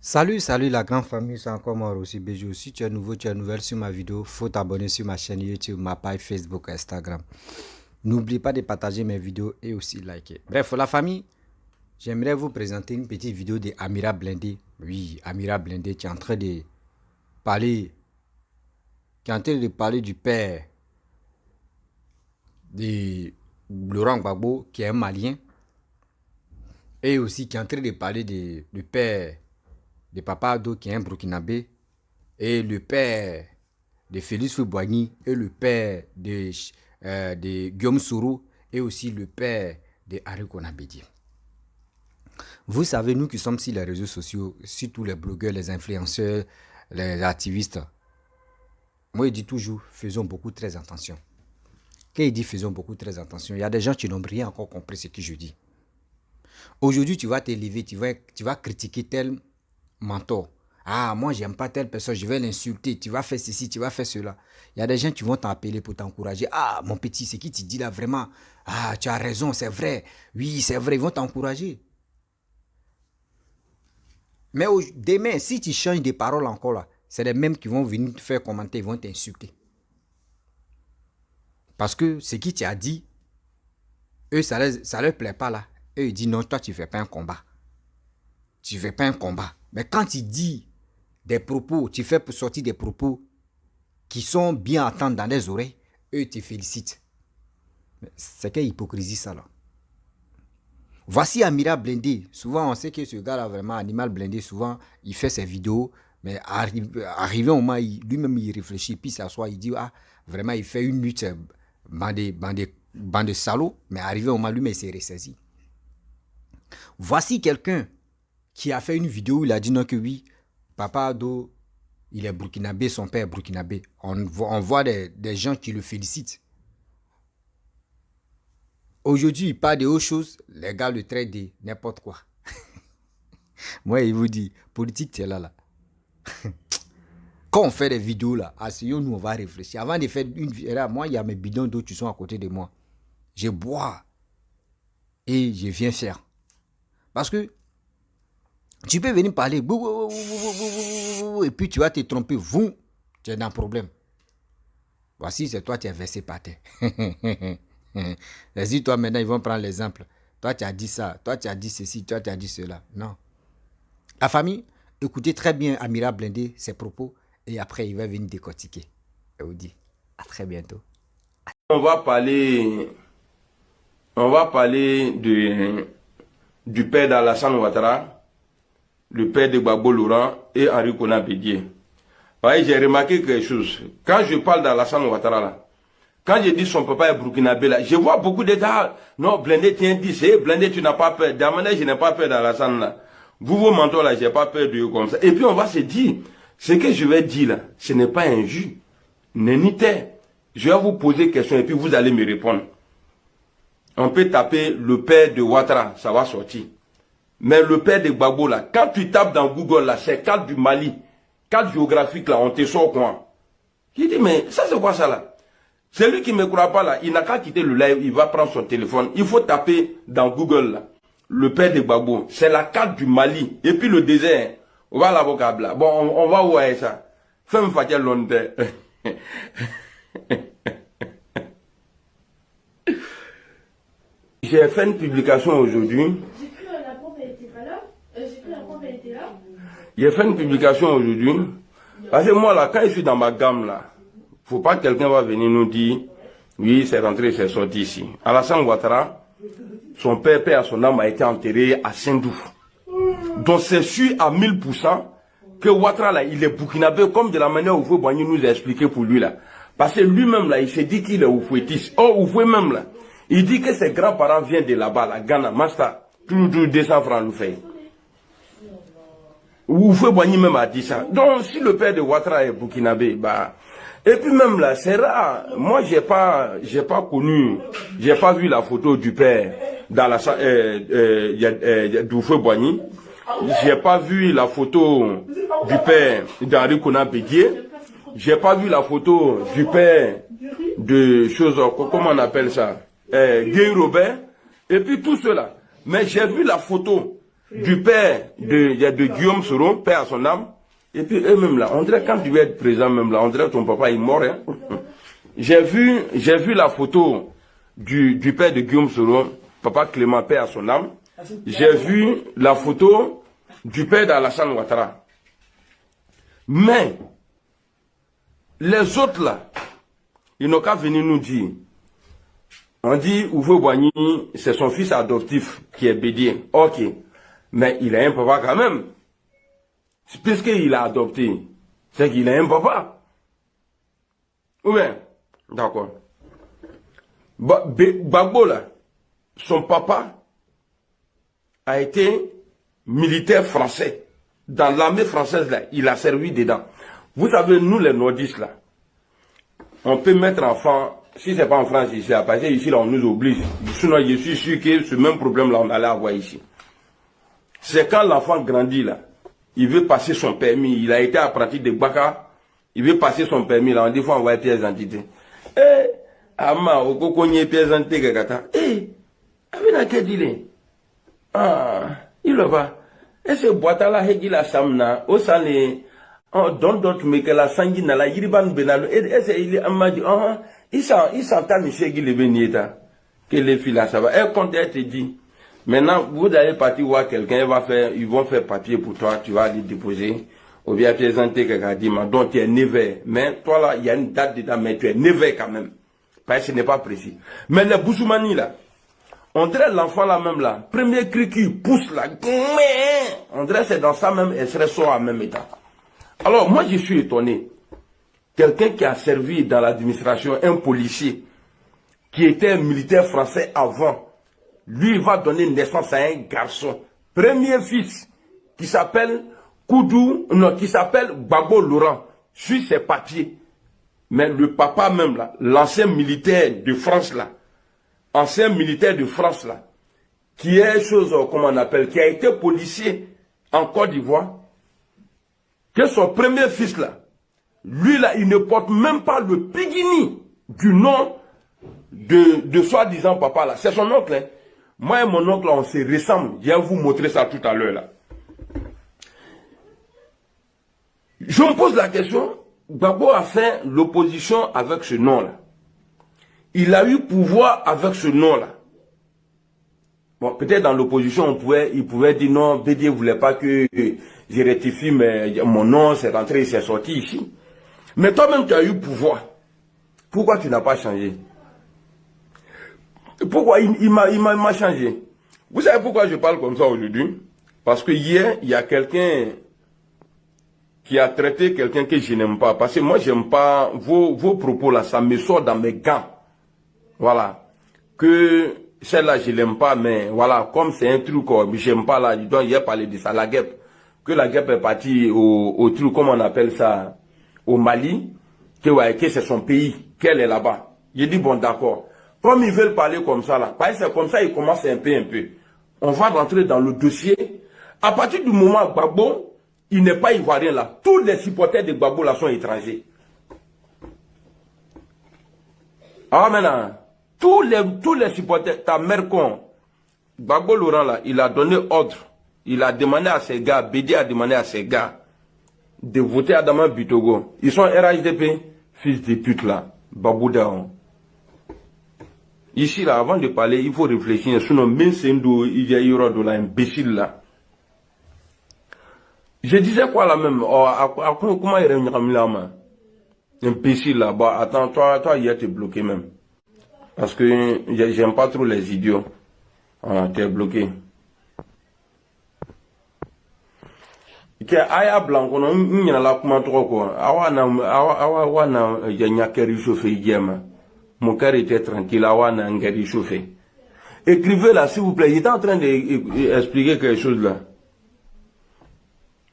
Salut la grande famille, c'est encore moi aussi Béjou. Si tu es nouveau, tu es nouvelle sur ma vidéo, faut t'abonner sur ma chaîne YouTube, ma page Facebook, Instagram. N'oublie pas de partager mes vidéos et aussi liker. Bref, la famille, j'aimerais vous présenter une petite vidéo de Amira Blindé. Oui, Amira Blindé qui est en train de parler, du père de Laurent Gbagbo, qui est un Malien, et aussi qui est en train de parler du père de Papa Ado, qui est un Burkinabé, et le père de Félix Houphouët-Boigny, et le père de Guillaume Soro, et aussi le père de Henri Konan Bédié. Vous savez, nous qui sommes sur les réseaux sociaux, sur tous les blogueurs, les influenceurs, les activistes, moi je dis toujours, faisons beaucoup très attention. Quand il dit faisons beaucoup très attention, il y a des gens qui n'ont rien encore compris ce que je dis. Aujourd'hui, tu vas te lever, tu vas critiquer tel mentor. Ah, moi, j'aime pas telle personne, je vais l'insulter. Tu vas faire ceci, tu vas faire cela. Il y a des gens qui vont t'appeler pour t'encourager. Ah, mon petit, c'est qui tu dis là vraiment? Ah, tu as raison, c'est vrai. Oui, c'est vrai, ils vont t'encourager. Mais demain, si tu changes de parole encore là, c'est les mêmes qui vont venir te faire commenter, ils vont t'insulter. Parce que ce qui tu as dit, eux, ça leur plaît pas là. Eux, ils disent non, toi, tu ne fais pas un combat. Tu ne fais pas un combat. Mais quand tu dis des propos, tu fais pour sortir des propos qui sont bien entendus dans les oreilles, eux te félicitent. C'est quelle hypocrisie ça là. Voici Amira Blindé. Souvent on sait que ce gars là vraiment, Animal Blindé, souvent il fait ses vidéos, mais arrivé au moment, lui-même il réfléchit, puis il s'assoit, il dit ah vraiment il fait une lutte, bande de salauds, mais arrivé au moment, lui-même il s'est ressaisi. Voici quelqu'un qui a fait une vidéo où il a dit non que oui, Papa Ado, il est burkinabé, son père est burkinabé. On voit des gens qui le félicitent. Aujourd'hui, il parle de autre chose, les gars le traitent de n'importe quoi. Moi, il vous dit, politique, c'est là. Quand on fait des vidéos là, asseyons-nous, on va réfléchir. Avant de faire une vidéo, moi, il y a mes bidons d'eau qui sont à côté de moi. Je bois et je viens faire. Parce que tu peux venir parler, et puis tu vas te tromper, tu es dans un problème. Voici, c'est toi, tu es versé par terre. Vas-y, toi, maintenant, ils vont prendre l'exemple. Toi, tu as dit ça, toi, tu as dit ceci, toi, tu as dit cela. Non. La famille, écoutez très bien Amira Blindé, ses propos, et après, il va venir décortiquer. Et vous dit, à très bientôt. On va parler du père d'Alassane Ouattara, le père de Gbagbo Laurent et Henri Konan Bédié. J'ai remarqué quelque chose. Quand je parle d'Alassane Ouattara, là, quand je dis son papa est burkinabé, là, je vois beaucoup de gars. Non, Blindé, tiens, dis, Blindé, tu n'as pas peur. D'Amane, je n'ai pas peur d'Alassane, là. Vous mentons, là, je n'ai pas peur de eux comme ça. Et puis, on va se dire, ce que je vais dire, là, ce n'est pas un jus. Ni terre. Je vais vous poser des questions et puis vous allez me répondre. On peut taper le père de Ouattara, ça va sortir. Mais le père de Gbagbo, là, quand tu tapes dans Google, là, c'est carte du Mali, carte géographique, là, on te sort quoi? Je dis, mais ça, c'est quoi ça, là? Celui qui ne me croit pas, là, il n'a qu'à quitter le live, il va prendre son téléphone. Il faut taper dans Google, là, le père de Gbagbo. C'est la carte du Mali. Et puis le désert, on va à l'avocat, là. Bon, on va où est ça? Femme Fatia Londres. J'ai fait une publication aujourd'hui. J'ai fait une publication aujourd'hui. Parce que moi, là, quand je suis dans ma gamme, là, faut pas que quelqu'un va venir nous dire, oui, c'est rentré, c'est sorti ici. Alassane Ouattara, son père à son âme, a été enterré à Saint-Douf. Donc c'est sûr à 1000% que Ouattara, là, il est burkinabé comme de la manière où Houphouët-Boigny nous a expliqué pour lui, là. Parce que lui-même, là, il s'est dit qu'il est oufouettiste. Oh, Oufouet même, là, il dit que ses grands-parents viennent de là-bas, là, Ghana, Master, tout 200 francs, nous fait. Houphouët-Boigny même a dit ça. Donc, si le père de Ouattara est burkinabé, bah, et puis même là, c'est rare. Moi, j'ai pas connu, j'ai pas vu la photo du père dans la d'Houphouët-Boigny. J'ai pas vu la photo du père d'Henri Konan Bédié. J'ai pas vu la photo du père de choses, comment on appelle ça, Guy Robert. Et puis tout cela. Mais j'ai vu la photo du père de Guillaume Soro, père à son âme. Et puis eux-mêmes là, on dirait quand tu veux être présent même là, on dirait ton papa est mort. Hein. J'ai vu la photo du père de Guillaume Soro, papa Clément, père à son âme. J'ai vu la photo du père d'Alassane Ouattara. Mais les autres là, ils n'ont qu'à venir nous dire. On dit Ouvo Boigny, c'est son fils adoptif qui est Bédier. Ok. Mais il a un papa quand même. Puisqu'il a adopté, c'est qu'il a un papa. Oui, d'accord. Gbagbo là, son papa a été militaire français. Dans l'armée française là, il a servi dedans. Vous savez, nous les nordistes là, on peut mettre enfant, si c'est pas en France ici, parce que ici là on nous oblige. Sinon je suis sûr que ce même problème là on allait avoir ici. C'est quand l'enfant grandit là, il veut passer son permis, il a été apprenti de Baka, il veut passer son permis là, on dit faut envoyer pièce d'identité. Eh, ama, au coconnier pièce d'identité kata. Eh, avec quel délai? Ah, il le va. Et ce boîte là, il a samna, au salé, oh, d'autres, mais que la sanguine, la yiriban benalo, et c'est, il est amadi, oh, il s'entend, monsieur Guy Benieta, que les filles là, ça va. Et quand elle te dit, maintenant, vous allez partir voir quelqu'un, ils vont faire papier pour toi, tu vas aller déposer, ou bien présenter quelqu'un dit, donc tu es neveu. Mais toi là, il y a une date dedans, mais tu es neveu quand même. Parce que ce n'est pas précis. Mais les Boussoumani là, on dirait l'enfant là même là, premier cri qui pousse là, on dirait c'est dans ça même, elle serait sort en même état. Alors moi je suis étonné. Quelqu'un qui a servi dans l'administration, un policier, qui était un militaire français avant, lui il va donner naissance à un garçon, premier fils, qui s'appelle Koudou, non, qui s'appelle Gbagbo Laurent, sur ses papiers. Mais le papa même là, l'ancien militaire de France là, ancien militaire de France là, qui est chose, comment on appelle, qui a été policier en Côte d'Ivoire, que son premier fils là, lui là, il ne porte même pas le pigini du nom de soi-disant papa là. C'est son oncle. Hein. Moi et mon oncle, on se ressemble. Je vais vous montrer ça tout à l'heure là. Je me pose la question, Gbagbo a fait l'opposition avec ce nom là. Il a eu pouvoir avec ce nom-là. Bon, peut-être dans l'opposition, il pouvait dire non, Bédier ne voulait pas que je rectifie, mais mon nom, c'est rentré, il s'est sorti ici. Mais toi-même, tu as eu pouvoir. Pourquoi tu n'as pas changé? Pourquoi il m'a changé? Vous savez pourquoi je parle comme ça aujourd'hui? Parce que hier, il y a quelqu'un qui a traité quelqu'un que je n'aime pas. Parce que moi, je n'aime pas vos propos là, ça me sort dans mes gants. Voilà, que celle-là je l'aime pas, mais voilà, comme c'est un truc, j'aime pas là, donc il a parlé de ça, la guêpe, que la guêpe est partie au truc, comment on appelle ça, au Mali, que c'est son pays, qu'elle est là-bas. J'ai dit bon d'accord, comme ils veulent parler comme ça là, parce que c'est comme ça, ils commencent un peu. On va rentrer dans le dossier, à partir du moment où Gbagbo, il n'est pas ivoirien là, tous les supporters de Gbagbo là sont étrangers. Ah maintenant, tous les supporters, ta mère con, Gbagbo Laurent là, il a donné ordre, il a demandé à ses gars, Bédier a demandé à ses gars de voter Adama Bitogo. Ils sont RHDP, fils de pute là, Baboudaon. Ici là, avant de parler, il faut réfléchir, sinon même c'est il y aura de l'imbécile là. Je disais quoi là même, comment il est là, man? Imbécile là, bah attends, toi hier t'es bloqué même. Parce que j'aime pas trop les idiots. Ah, t'es bloqué. Que aya blanco no nyina la kuma trop quoi. Awa na yanya keri chauffé yema. Mon cœur était tranquille, awa na ngari chauffé. Écrivez là s'il vous plaît, il est en train d'expliquer quelque chose là.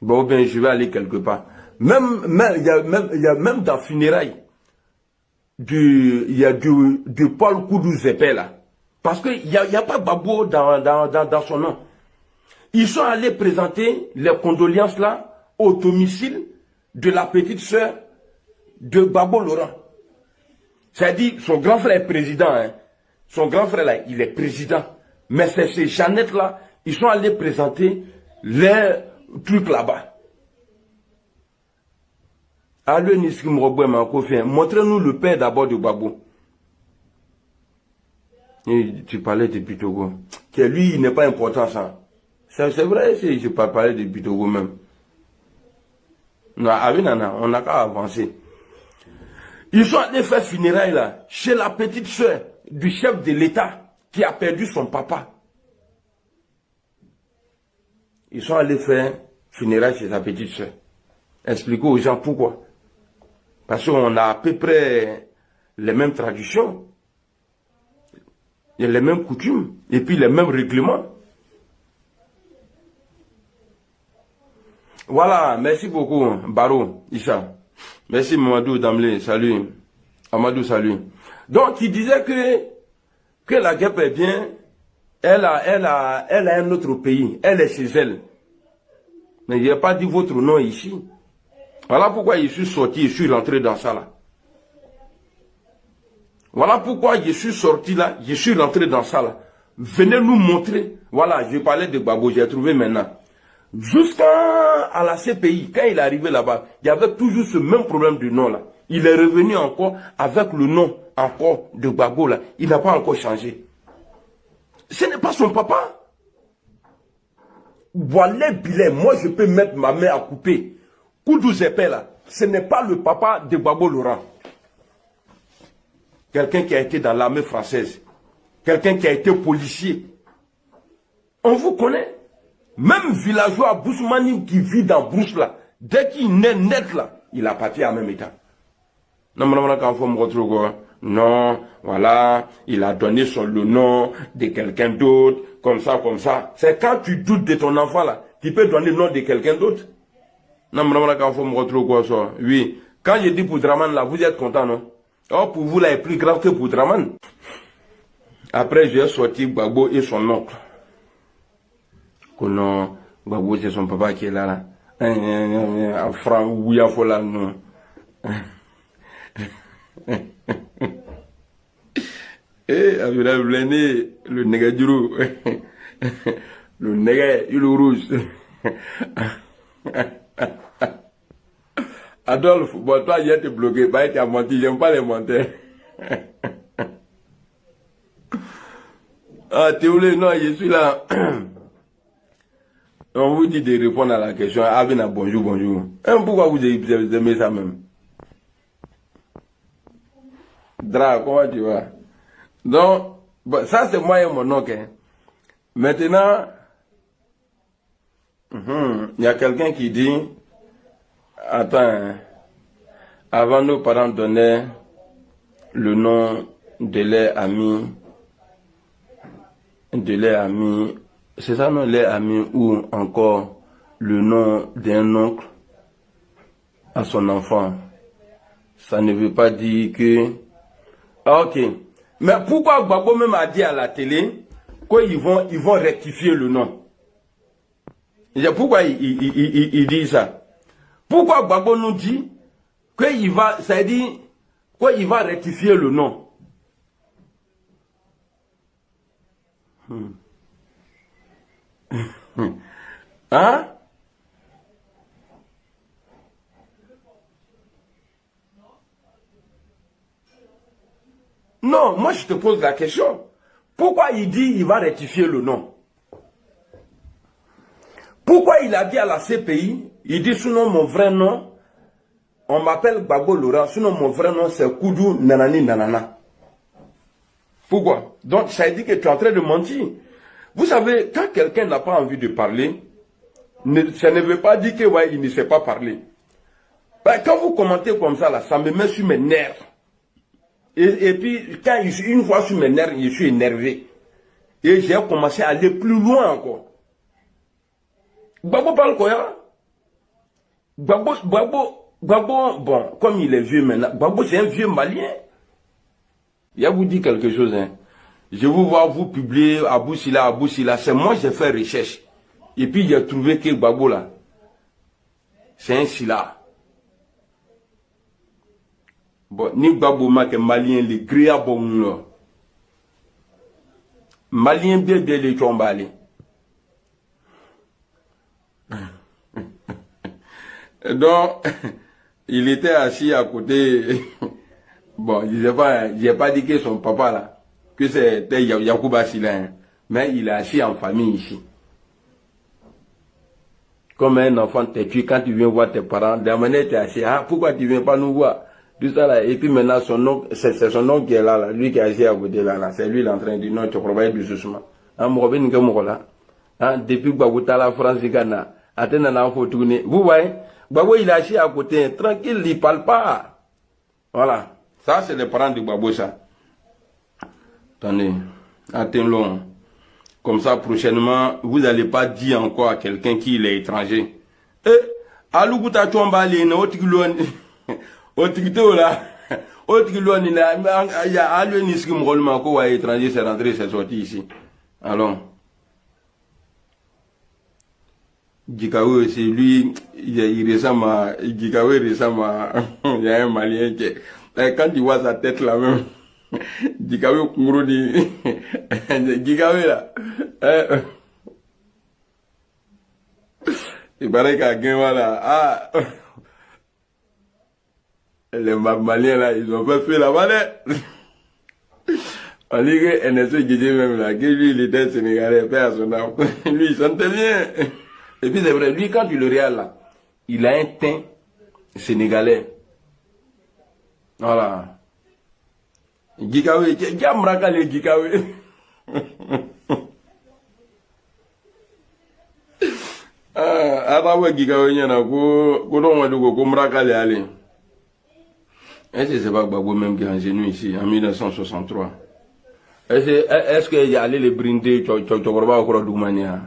Bon ben je vais aller quelque part. Même il y a même dans funérailles du Paul Koudou Zepé là. Parce qu'il n'y a pas Gbagbo dans son nom. Ils sont allés présenter les condoléances là au domicile de la petite sœur de Gbagbo Laurent. C'est-à-dire, son grand frère est président. Hein. Son grand frère là, il est président. Mais c'est ces Jeannette là Ils sont allés présenter les trucs là-bas. Montrez-nous le père d'abord de Gbagbo. Et tu parlais de Bitogo. Que lui, il n'est pas important, ça. C'est vrai, je peux parler de Bitogo même. Non, on n'a qu'à avancer. Ils sont allés faire funérailles là, chez la petite soeur du chef de l'État qui a perdu son papa. Ils sont allés faire funérailles chez sa petite soeur. Expliquez aux gens pourquoi. Parce qu'on a à peu près les mêmes traditions. Il y a les mêmes coutumes et puis les mêmes règlements. Voilà, merci beaucoup, Baro, Issa. Merci, Mamadou Damlé, salut. Amadou, salut. Donc, il disait que la guêpe est bien, elle a un autre pays, elle est chez elle. Mais il n'a pas dit votre nom ici. Voilà pourquoi je suis sorti, je suis rentré dans ça là. Voilà pourquoi je suis sorti là, je suis rentré dans ça là. Venez nous montrer. Voilà, je parlais de Gbagbo, j'ai trouvé maintenant. Jusqu'à la CPI, quand il est arrivé là-bas, il y avait toujours ce même problème de nom là. Il est revenu encore avec le nom encore de Gbagbo là. Il n'a pas encore changé. Ce n'est pas son papa. Voilà, Billet, moi je peux mettre ma main à couper. Koudou Zepé là, ce n'est pas le papa de Gbagbo Laurent. Quelqu'un qui a été dans l'armée française. Quelqu'un qui a été policier. On vous connaît. Même villageois Bousmani qui vit dans Brousse là, dès qu'il naît net là, il a parti en même état. Non, voilà, il a donné le nom de quelqu'un d'autre, comme ça, comme ça. C'est quand tu doutes de ton enfant là, tu peux donner le nom de quelqu'un d'autre. Oui, quand je dis pour Draman là, vous êtes content, non? Oh, pour vous là, est plus grave que pour Draman. Après, j'ai sorti Gbagbo et son oncle. Non, Gbagbo c'est son papa qui est là. Franck Ouyafola, non. Eh, le négaduro. Le négaduro rouge. Adolphe, bon, toi, j'ai été bloqué, bah, tu as menti, j'aime pas les menteurs. Ah, Théoulé, non, je suis là. On vous dit de répondre à la question. Abina, bonjour, bonjour. Pourquoi vous aimez ça même? Dra, comment tu vas? Donc, bon, ça c'est moi et mon oncle. Hein. Maintenant, il y a quelqu'un qui dit, attends, hein, avant nos parents donnaient le nom de leurs amis, c'est ça non, les amis, ou encore le nom d'un oncle à son enfant. Ça ne veut pas dire que... Ah, ok. Mais pourquoi Gbagbo même a dit à la télé qu'ils vont rectifier le nom? Pourquoi il dit ça? Pourquoi Gbagbo nous dit qu'il va, ça dit qu'il va rectifier le nom? Hein? Non, moi je te pose la question. Pourquoi il dit qu'il va rectifier le nom? Pourquoi il a dit à la CPI, il dit sinon mon vrai nom, on m'appelle Gbagbo Laurent, sinon mon vrai nom c'est Koudou Nanani Nanana. Pourquoi? Donc ça dit que tu es en train de mentir. Vous savez, quand quelqu'un n'a pas envie de parler, ça ne veut pas dire que ouais, il ne sait pas parler. Ben, quand vous commentez comme ça, là, ça me met sur mes nerfs. Et puis, quand une fois sur mes nerfs, je suis énervé. Et j'ai commencé à aller plus loin encore. Gbagbo parle quoi? Gbagbo, bon, comme il est vieux maintenant, Gbagbo c'est un vieux malien. Il a vous dit quelque chose, hein. Je vous vois vous publier Abou Sila, c'est moi j'ai fait recherche. Et puis j'ai trouvé que Gbagbo là, c'est un Sila. Bon, ni Gbagbo ma que malien, les gréa bon là. Malien bien les tombales. Donc, il était assis à côté. Bon, je sais pas, j'ai pas dit que son papa là, que c'était Yacouba Sila, mais il est assis en famille ici. Comme un enfant têtu, quand tu viens voir tes parents, de la manière tu es assis, ah, pourquoi tu viens pas nous voir? Tout ça là, et puis maintenant son nom, c'est son nom qui est là, lui qui est assis à côté là, c'est lui, il est en train de dire non, tu provades du jugement. Hein, depuis Babouta la France, Ghana, attendez, il faut tourner. Vous voyez, Babou il est assis à côté, tranquille, il parle pas. Voilà. Ça, c'est les parents de Babou, ça. Attendez, attendez-le. Comme ça, prochainement, vous n'allez pas dire encore à quelqu'un qu'il est étranger. Eh, Alouguta Chouambali, Otigulon, Otigito là, Otigulon, il y a Alou Niski Mrolmako, étranger, c'est rentré, c'est sorti ici. Alors, Djikawe, c'est lui, il ressemble à, Djikawe ressemble à, il y a un Malien qui, quand tu vois sa tête là même, Djikawe Kumurudi, Djikawe là, il paraît qu'à Guinwa là, ah, les Maliens là, ils ont fait la valette. On dit que NSO Guédé même là, que lui il était sénégalais, père à son âme. Lui il sentait bien. Et puis c'est vrai, lui quand tu le regardes là, il a un teint sénégalais. Voilà. Gikawe, Gamraka le Gikawe. Ah, Gikawe yana ko don wadu ko Mraka le aller. Est-ce que c'est pas Gbagbo même qui est en genou ici en 1963? Est-ce qu'il y a allé les brinder Tchokorba au Kourodoumania?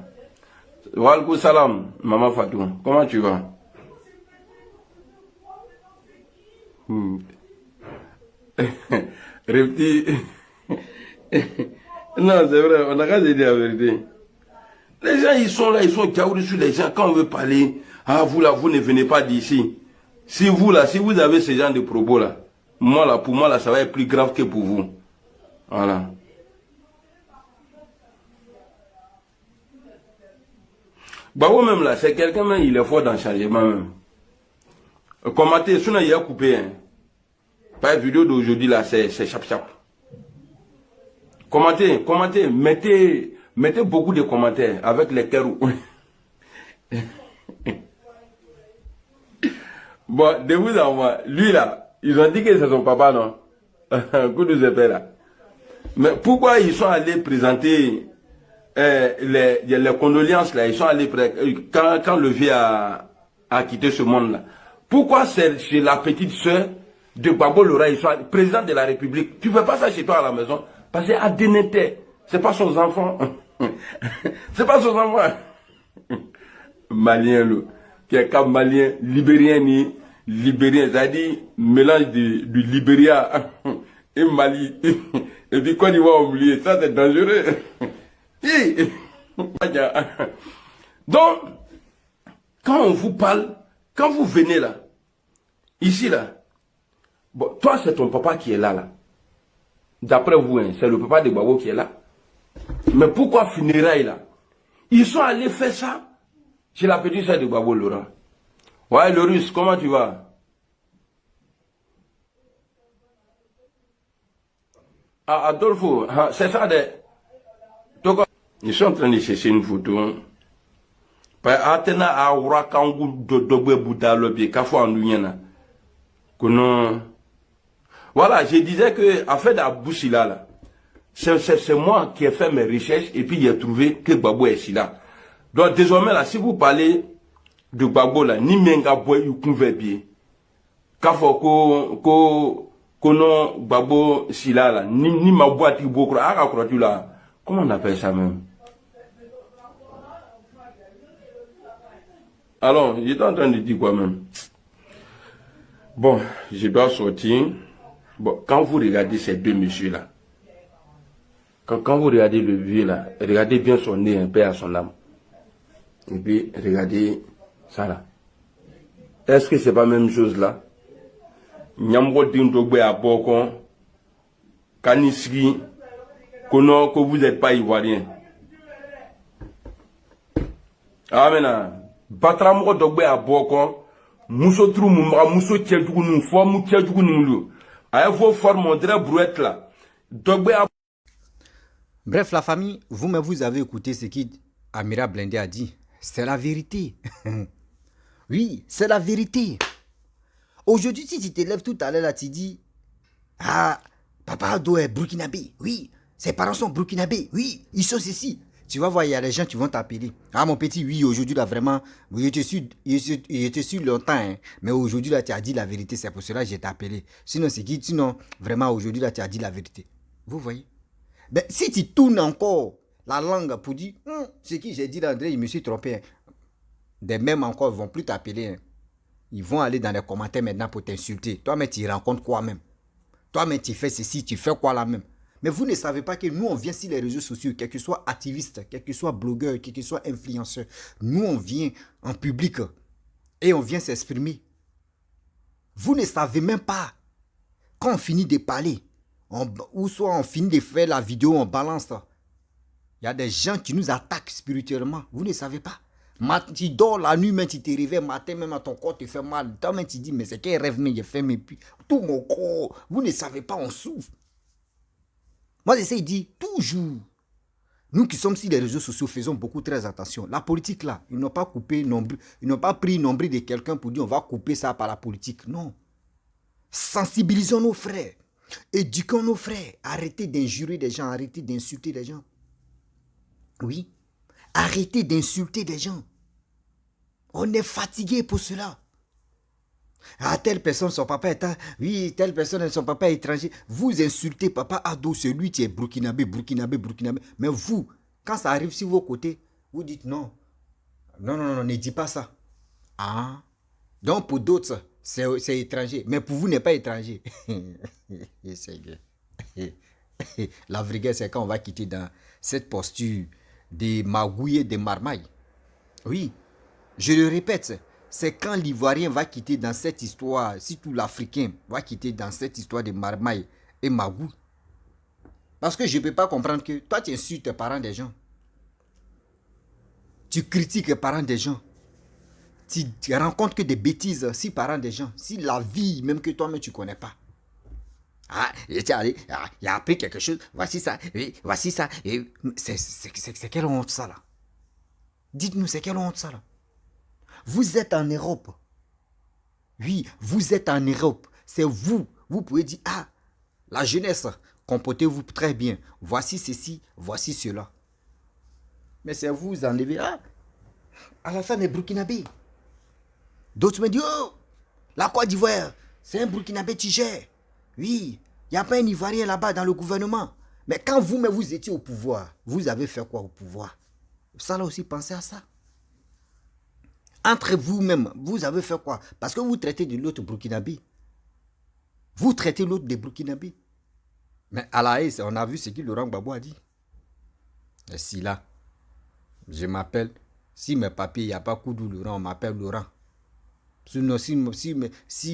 Walkou salam, Maman Fatou, comment tu vas? Repti. Non, c'est vrai, on n'a qu'à se dire la vérité. Les gens, ils sont là, ils sont caourés sur les gens. Quand on veut parler, ah, vous là, vous ne venez pas d'ici. Si vous là, si vous avez ce genre de propos là, moi là, pour moi là, ça va être plus grave que pour vous. Voilà. Babo même là, c'est quelqu'un même, il est fort dans le changement même. Commenter, sinon il a coupé. Hein. Pas la vidéo d'aujourd'hui là, c'est chap-chap. Commentez, mettez beaucoup de commentaires avec les cœurs. Bon, de vous à moi, lui là, ils ont dit que c'est son papa, non? Coup de zépé là. Mais pourquoi ils sont allés présenter les condoléances là, ils sont allés quand le vieux a quitté ce monde là. Pourquoi c'est chez la petite soeur de Gbagbo Laurent, ils sont président de la République? Tu ne fais pas ça chez toi à la maison. Parce que Adenete, c'est pas son enfant. C'est pas son enfant. Malien, qui est comme malien, libérien, c'est-à-dire mélange du Libéria et Mali. Et puis quand il va oublier, ça c'est dangereux. Donc, quand on vous parle, quand vous venez là, ici là, bon, toi c'est ton papa qui est là. D'après vous, hein, c'est le papa de Gbagbo qui est là. Mais pourquoi funérailles là? Ils sont allés faire ça chez la petite sœur de Gbagbo Laurent. Ouais, le russe, comment tu vas? Ah, Adolfo, c'est ça de... Ils sont en train de chercher une photo. Voilà, je disais que, en fait, à Boussila, là, c'est moi qui ai fait mes recherches et puis j'ai trouvé que Gbagbo est ici là. Donc, désormais, là, si vous parlez de Gbagbo, là, ni menga boy ou kunvebi, kafo kono Gbagbo sila, là, ni ma boîte ou beaucoup, là, comment on appelle ça même? Alors, j'étais en train de dire quoi même? Bon, je dois sortir. Bon, quand vous regardez ces deux messieurs-là, quand vous regardez le vieux là, regardez bien son nez, un peu à son âme. Et puis, regardez ça là. Est-ce que c'est pas la même chose là? Nyamgo Dindogbe à Bokon, Kaniski, que vous n'êtes pas ivoirien. Ah, maintenant, Batramgo Dogbe à Bokon, muso turu mun maga muso cɛjugu nin fɔ mu cɛjugu nin lu a ye fɔ forme on dirait brouette là dogbe a... Bref, la famille, vous-même, vous avez écouté ce qu'Amira Blindé a dit. C'est la vérité. Oui, c'est la vérité. Aujourd'hui, si tu te lèves tout à l'heure, là, tu dis, ah, Papa Ado est burkinabé. Oui, ses parents sont burkinabés. Oui, ils sont ceci. Tu vas voir, il y a des gens qui vont t'appeler. Ah, mon petit, oui, aujourd'hui, là, vraiment, je te suis longtemps, hein, mais aujourd'hui, là, tu as dit la vérité. C'est pour cela que j'ai appelé. Sinon, c'est qui? Sinon, vraiment, aujourd'hui, là, tu as dit la vérité. Vous voyez? Ben, si tu tournes encore la langue pour dire, ce que j'ai dit d'André, il me suis trompé. Hein. Des mêmes encore, ils ne vont plus t'appeler. Hein. Ils vont aller dans les commentaires maintenant pour t'insulter. Toi-même, tu rencontres quoi même? Toi-même, tu fais ceci, tu fais quoi là même? Mais vous ne savez pas que nous, on vient sur les réseaux sociaux, quel que soit activiste, quel que soit blogueur, quel que soit influenceur. Nous, on vient en public et on vient s'exprimer. Vous ne savez même pas. Quand on finit de parler, ou soit on finit de faire la vidéo, on balance. Il y a des gens qui nous attaquent spirituellement. Vous ne savez pas. Tu dors la nuit, mais tu te réveilles matin, même à ton corps te fait mal. Toi, même tu dis, mais c'est quel rêve, mais j'ai fait mes puis tout mon corps. Vous ne savez pas, on souffre. Moi, j'essaie de dire toujours. Nous qui sommes sur les réseaux sociaux, faisons beaucoup très attention. La politique là, ils n'ont pas coupé nombril, ils n'ont pas pris nombril de quelqu'un pour dire on va couper ça par la politique. Non. Sensibilisons nos frères. Éduquons nos frères. Arrêtez d'injurer des gens. Arrêtez d'insulter des gens. Oui. Arrêtez d'insulter des gens. On est fatigué pour cela. Ah, telle personne, son papa est... Oui, telle personne, son papa est étranger. Vous insultez papa Ado, c'est lui qui est burkinabé. Mais vous, quand ça arrive sur vos côtés, vous dites non. Non, ne dis pas ça. Ah. Donc pour d'autres, c'est étranger. Mais pour vous, n'est pas étranger. La vraie, c'est quand on va quitter dans cette posture des magouilles, des marmailles. Oui, je le répète, c'est quand l'Ivoirien va quitter dans cette histoire, si tout l'Africain va quitter dans cette histoire de marmailles et magouilles. Parce que je ne peux pas comprendre que toi, tu insultes les parents des gens. Tu critiques les parents des gens. Tu rencontres que des bêtises si parents des gens, si la vie même que toi-même tu ne connais pas. Ah, il a appris quelque chose, voici ça, oui, voici ça. C'est quelle honte ça là? Dites-nous, c'est quelle honte ça là? Vous êtes en Europe. Oui, vous êtes en Europe. C'est vous. Vous pouvez dire, ah, la jeunesse, comportez-vous très bien. Voici ceci, voici cela. Mais c'est vous enlevez, ah, à la fin des Burkinabés. D'autres me disent, oh, la Côte d'Ivoire, c'est un Burkinabé Tiger. Oui, il n'y a pas un Ivoirien là-bas dans le gouvernement. Mais quand vous-même vous étiez au pouvoir, vous avez fait quoi au pouvoir? Ça là aussi, pensez à ça. Entre vous-même, vous avez fait quoi? Parce que vous traitez de l'autre Burkinabé. Vous traitez l'autre des Burkinabés. Mais à la haie, on a vu ce que Laurent Gbagbo a dit. Et si là, je m'appelle, si mes papiers, il n'y a pas Koudou Laurent, on m'appelle Laurent. Sinon, si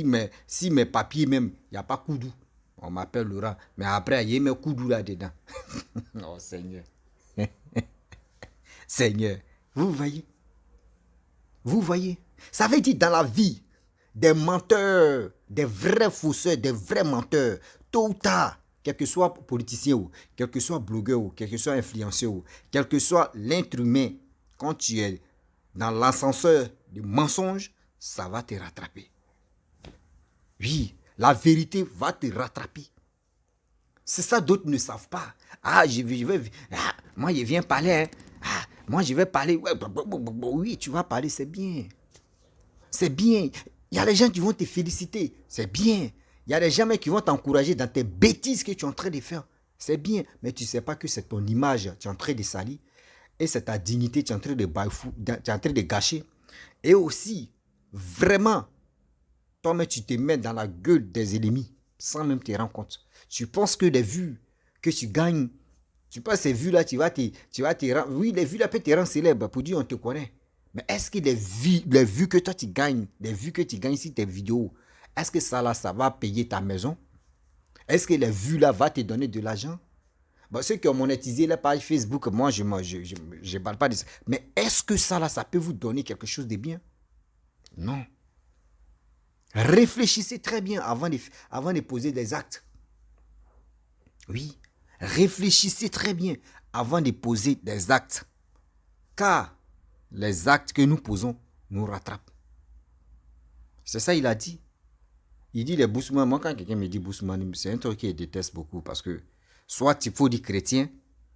mes papiers même, il n'y a pas Koudou, on m'appelle Laurent. Mais après, il y a mes Koudou là-dedans. Oh Seigneur. Seigneur, vous voyez? Vous voyez? Ça veut dire dans la vie, des menteurs, des vrais fausseurs, des vrais menteurs, tôt ou tard, quel que soit politicien ou, quel que soit blogueur ou, quel que soit influenceur ou, quel que soit l'être humain, quand tu es dans l'ascenseur du mensonge, ça va te rattraper. Oui, la vérité va te rattraper. C'est ça, d'autres ne savent pas. Ah, moi, je viens parler. Hein. Ah, moi, je vais parler. Oui, tu vas parler, c'est bien. C'est bien. Il y a des gens qui vont te féliciter. C'est bien. Il y a des gens qui vont t'encourager dans tes bêtises que tu es en train de faire. C'est bien. Mais tu ne sais pas que c'est ton image que tu es en train de salir. Et c'est ta dignité que tu es en train de gâcher. Et aussi, vraiment, toi-même, tu te mets dans la gueule des ennemis sans même te rendre compte. Tu penses que les vues que tu gagnes, tu penses que ces vues-là, tu vas te rendre... Oui, les vues-là peuvent te rendre célèbre pour dire on te connaît. Mais est-ce que les vues que toi tu gagnes, les vues que tu gagnes sur tes vidéos, est-ce que ça là, ça va payer ta maison? Est-ce que les vues là vont te donner de l'argent? Bon, ceux qui ont monétisé la page Facebook, moi je ne parle pas de ça. Mais est-ce que ça là, ça peut vous donner quelque chose de bien? Non. Réfléchissez très bien avant de poser des actes. Oui, réfléchissez très bien avant de poser des actes. Car les actes que nous posons nous rattrapent. C'est ça il a dit. Il dit les boussemans. Moi, quand quelqu'un me dit boussemans, c'est un truc que je déteste beaucoup parce que soit il faut dire chrétien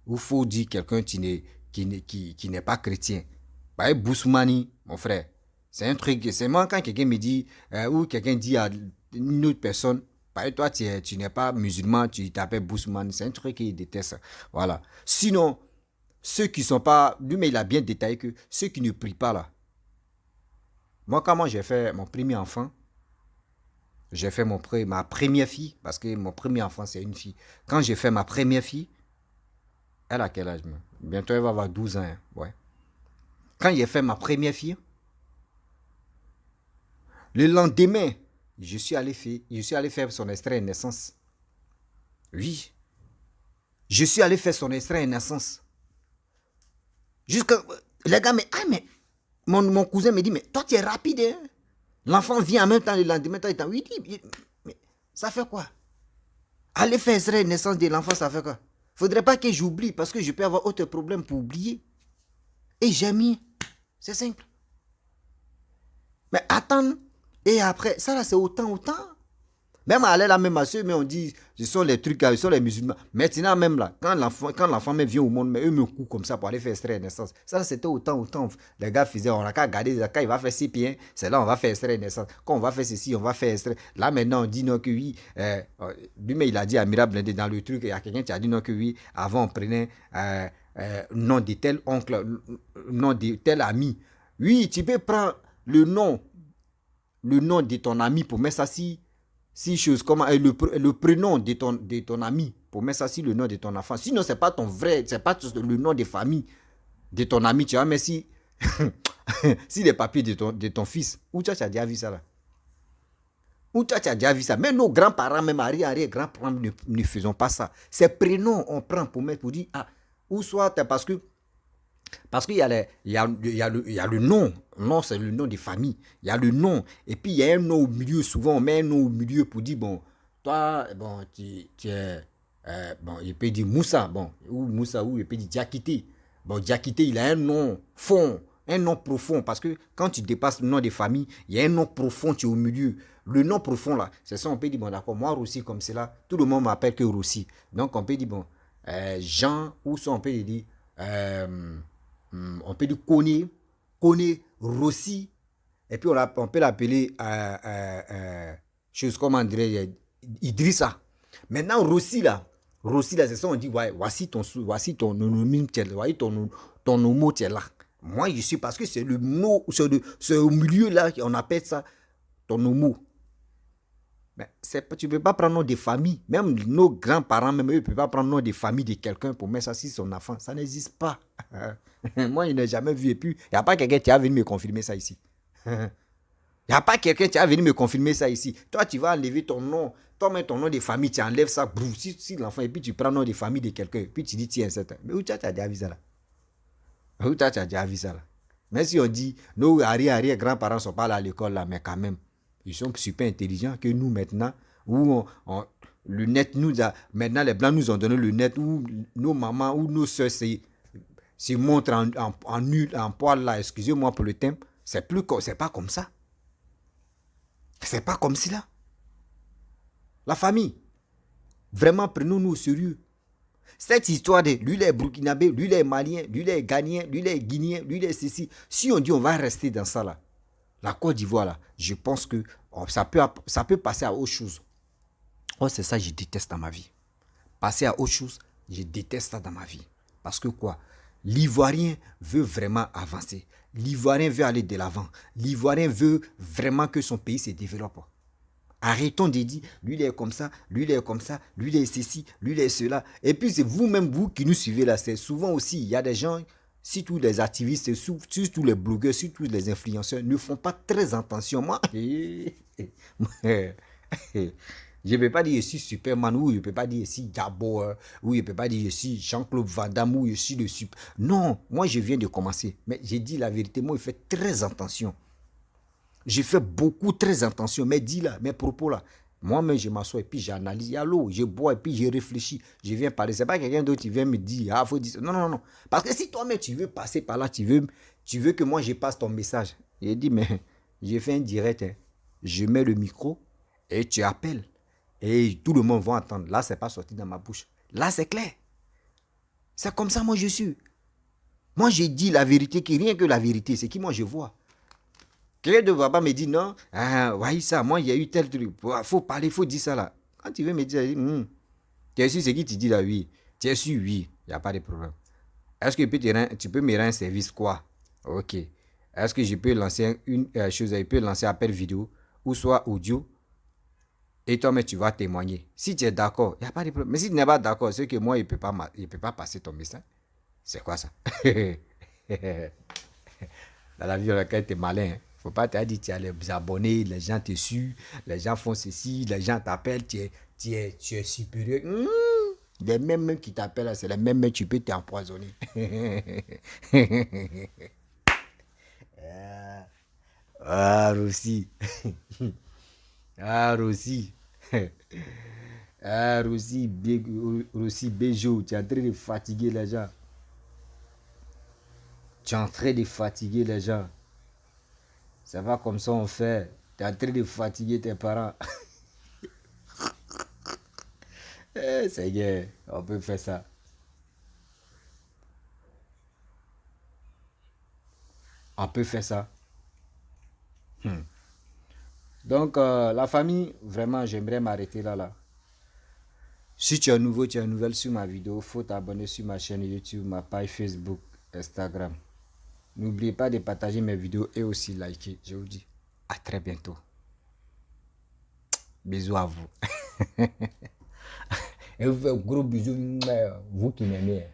ou il faut dire quelqu'un qui n'est pas chrétien. Bah, boussemani, mon frère, c'est un truc. C'est moi quand quelqu'un me dit ou quelqu'un dit à une autre personne, bah, toi tu n'es pas musulman, tu t'appelles bousman, c'est un truc qu'il déteste. Voilà. Sinon, ceux qui sont pas, lui mais il a bien détaillé que ceux qui ne prient pas là. Moi, comment j'ai fait mon premier enfant, j'ai fait ma première fille, parce que mon premier enfant, c'est une fille. Quand j'ai fait ma première fille, elle a quel âge? Bientôt, elle va avoir 12 ans. Hein, ouais. Quand j'ai fait ma première fille, le lendemain, je suis allé faire son extrait de naissance. Oui. Je suis allé faire son extrait de naissance. Jusqu'à... Les gars, mais mon cousin me dit, mais toi, tu es rapide, hein? L'enfant vient en même temps le lendemain. Oui, mais ça fait quoi? Aller faire extrait de naissance de l'enfant, ça fait quoi? Faudrait pas que j'oublie parce que je peux avoir autre problème pour oublier. Et j'ai mis. C'est simple. Mais attendre. Et après, ça là, c'est autant. Même à aller là, même à ceux, mais on dit, ce sont les trucs, ce sont les musulmans. Maintenant, même là, quand l'enfant vient au monde, mais eux me coupent comme ça pour aller faire extrait de naissance. Ça, c'était autant. Les gars faisaient, on n'a qu'à garder, quand il va faire 6 pieds, c'est là, on va faire extrait de naissance. Quand on va faire ceci, on va faire extrait. Là, maintenant, on dit non que oui. Lui, mais il a dit à Mira Blindé dans le truc, il y a quelqu'un qui a dit non que oui. Avant, on prenait nom de tel oncle, nom de tel ami. Oui, tu peux prendre le nom de ton ami pour mettre ça si chose comme le prénom de ton ami pour mettre ça si le nom de ton enfant. Sinon, c'est pas ton vrai, c'est pas le nom de famille de ton ami. Tu vois, mais si les papiers de ton fils, où tu as déjà vu ça là? Où tu as déjà vu ça? Même nos grands-parents, même arrière-grands-parents ne faisons pas ça. Ces prénoms, on prend pour mettre, pour dire, ah, ou soit parce qu'il y a le nom. Non, c'est le nom de famille. Il y a le nom. Et puis, il y a un nom au milieu. Souvent, on met un nom au milieu pour dire, bon, toi, bon, tu es... bon, il peut dire Moussa, bon, ou Moussa, ou il peut dire Diakité. Bon, Diakité, il a un nom fond, un nom profond. Parce que quand tu dépasses le nom de famille, il y a un nom profond, tu es au milieu. Le nom profond, là, c'est ça, on peut dire, bon, d'accord, moi, Rossi, comme c'est là, tout le monde m'appelle que Rossi. Donc, on peut dire, bon, Jean, ou ça, on peut dire... on peut dire Koné, Rossi, et puis on peut l'appeler chose comme on dirait Idrissa. Maintenant Rossi là, c'est ça, on dit ouais, voici ton homonyme, voici ton homo, tu es là. Moi je suis, parce que c'est le mot, c'est au milieu là qu'on appelle ça ton homo. Mais tu ne peux pas prendre nom de famille. Même nos grands-parents, même eux, ne peuvent pas prendre nom de famille de quelqu'un pour mettre ça sur son enfant. Ça n'existe pas. Moi, je n'ai jamais vu. Et puis, il n'y a pas quelqu'un qui a venu me confirmer ça ici. Il n'y a pas quelqu'un qui a venu me confirmer ça ici. Toi, tu vas enlever ton nom. Toi, mets ton nom de famille, tu enlèves ça. Si l'enfant, et puis tu prends le nom de famille de quelqu'un. Puis tu dis, tiens, c'est un. Mais où tu as déjà vu ça là? Où tu as déjà vu ça là? Même si on dit, nos arrière-grands-parents ne sont pas là à l'école là, mais quand même. Ils sont super intelligents que nous maintenant, où le net nous a, maintenant les blancs nous ont donné le net, où nos mamans ou nos soeurs se montrent en poil là, excusez-moi pour le thème, c'est pas comme ça. C'est pas comme cela. La famille, vraiment prenons-nous au sérieux. Cette histoire de lui les Burkinabé, lui les Maliens, lui les Ghanéens, lui les Guinéens, lui les ceci, si on dit on va rester dans ça là, la Côte d'Ivoire, là, je pense que ça peut passer à autre chose. Oh, c'est ça que je déteste dans ma vie. Passer à autre chose, je déteste ça dans ma vie. Parce que quoi? L'Ivoirien veut vraiment avancer. L'Ivoirien veut aller de l'avant. L'Ivoirien veut vraiment que son pays se développe. Arrêtons de dire, lui il est comme ça, lui il est comme ça, lui il est ceci, lui il est cela. Et puis c'est vous-même, vous qui nous suivez là, c'est souvent aussi, il y a des gens... Surtout les activistes, surtout les blogueurs, surtout les influenceurs, ne font pas très attention. Moi, je ne peux pas dire je suis Superman, ou je ne peux pas dire je suis Gabo, ou je ne peux pas dire je suis Jean-Claude Van Damme, ou je suis le super. Non, moi je viens de commencer. Mais j'ai dit la vérité, moi je fais très attention. Je fais beaucoup, très attention. Mes dits là, mes propos là. Moi-même, je m'assois et puis j'analyse. Il y a l'eau, je bois et puis je réfléchis. Je viens parler. C'est pas quelqu'un d'autre qui vient me dire, ah, faut dire ça. Non, non, non. Parce que si toi-même, tu veux passer par là, tu veux que moi, je passe ton message. Il dit, mais j'ai fait un direct. Hein. Je mets le micro et tu appelles. Et tout le monde va entendre. Là, c'est pas sorti dans ma bouche. Là, c'est clair. C'est comme ça, moi, je suis. Moi, je dis la vérité, qui rien que la vérité. C'est qui moi, je vois. Quelqu'un ne va pas me dire non, ah, ouais, ça, moi, il y a eu tel truc. Il faut parler, il faut dire ça là. Quand tu veux me dire, tu es sûr, c'est qui tu dis là, oui. Tu es sûr, oui, il n'y a pas de problème. Est-ce que tu peux me rendre un service quoi? Ok. Est-ce que je peux lancer une chose, je peux lancer appel vidéo ou soit audio et toi, mais tu vas témoigner. Si tu es d'accord, il n'y a pas de problème. Mais si tu n'es pas d'accord, c'est que moi, il ne peut pas passer ton message. C'est quoi ça? Dans la vie, quand tu es malin, hein. Faut pas te dire, tu as les abonnés, les gens te suivent, les gens font ceci, les gens t'appellent, tu es supérieur. Les mêmes qui t'appellent, c'est les mêmes tu peux t'empoisonner. Ah, Rossi. Ah, Rossi. Ah, Rossi, Rossi Bejo, tu es en train de fatiguer les gens. Tu es en train de fatiguer les gens. Ça va comme ça on fait. Tu es en train de fatiguer tes parents. Seigneur, on peut faire ça. On peut faire ça. Donc, la famille, vraiment, j'aimerais m'arrêter là. Si tu es nouveau, tu es nouvelle sur ma vidéo, il faut t'abonner sur ma chaîne YouTube, ma page Facebook, Instagram. N'oubliez pas de partager mes vidéos et aussi liker. Je vous dis à très bientôt. Bisous à vous. Et vous faites un gros bisou, vous qui m'aimez.